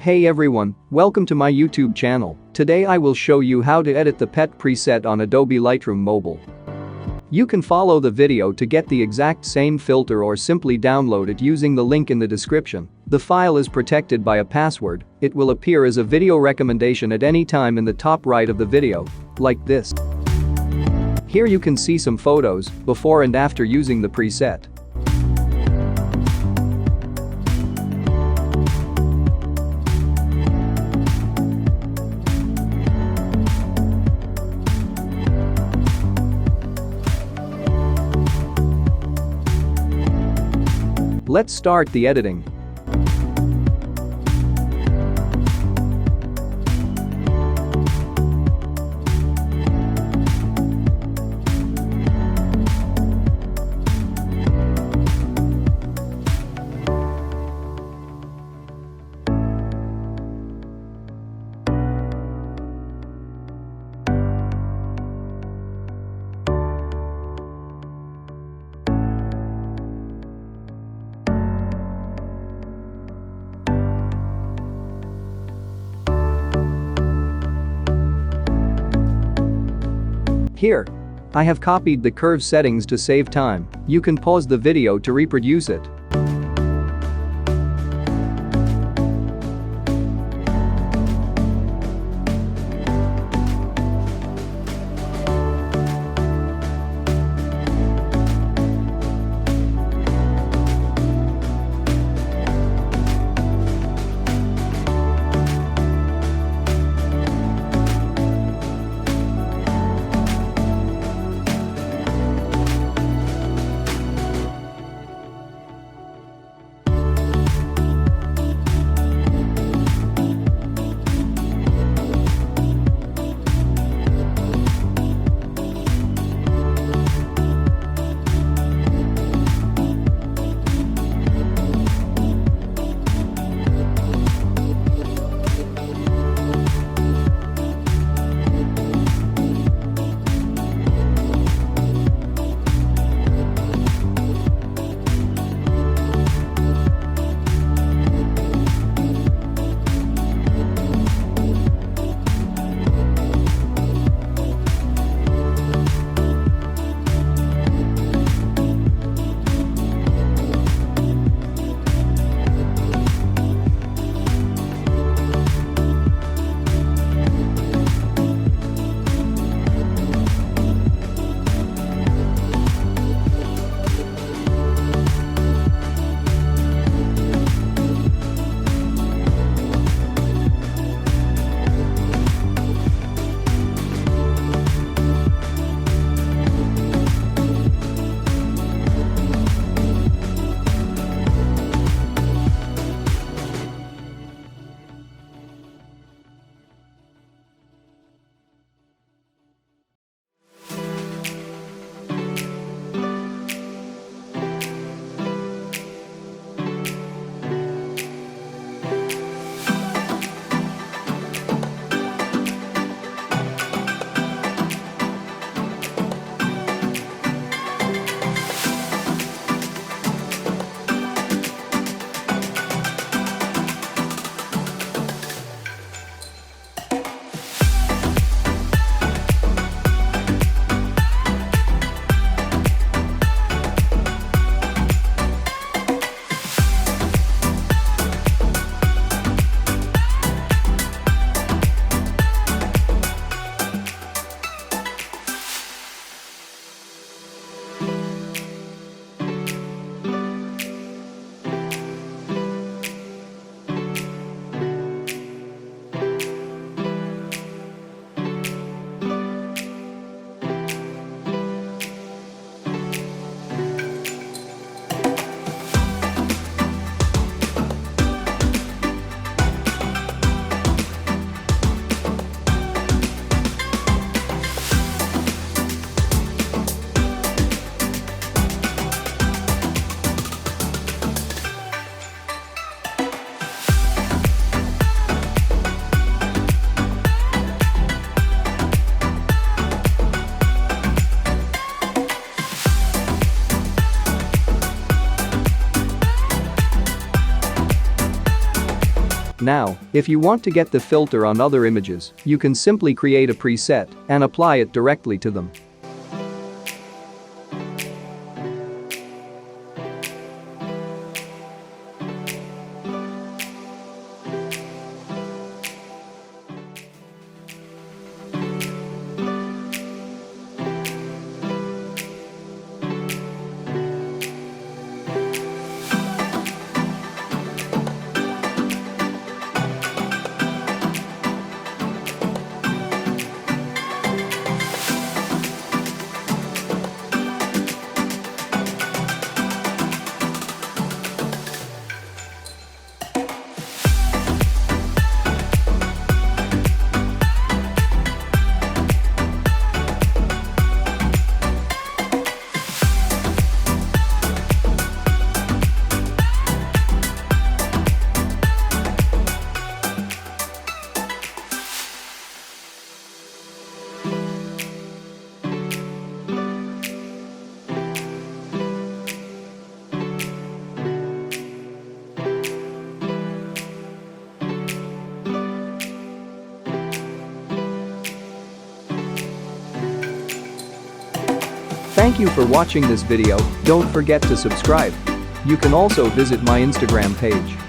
Hey everyone, welcome to my YouTube channel. Today I will show you how to edit the pet preset on Adobe Lightroom mobile. You can follow the video to get the exact same filter or simply download it using the link in the description. The file is protected by a password. It will appear as a video recommendation at any time in the top right of the video, like this. Here you can see some photos before and after using the preset. Let's start the editing. Here, I have copied the curve settings to save time. You can pause the video to reproduce it. Now, if you want to get the filter on other images, you can simply create a preset and apply it directly to them. Thank you for watching this video. Don't forget to subscribe. You can also visit my Instagram page.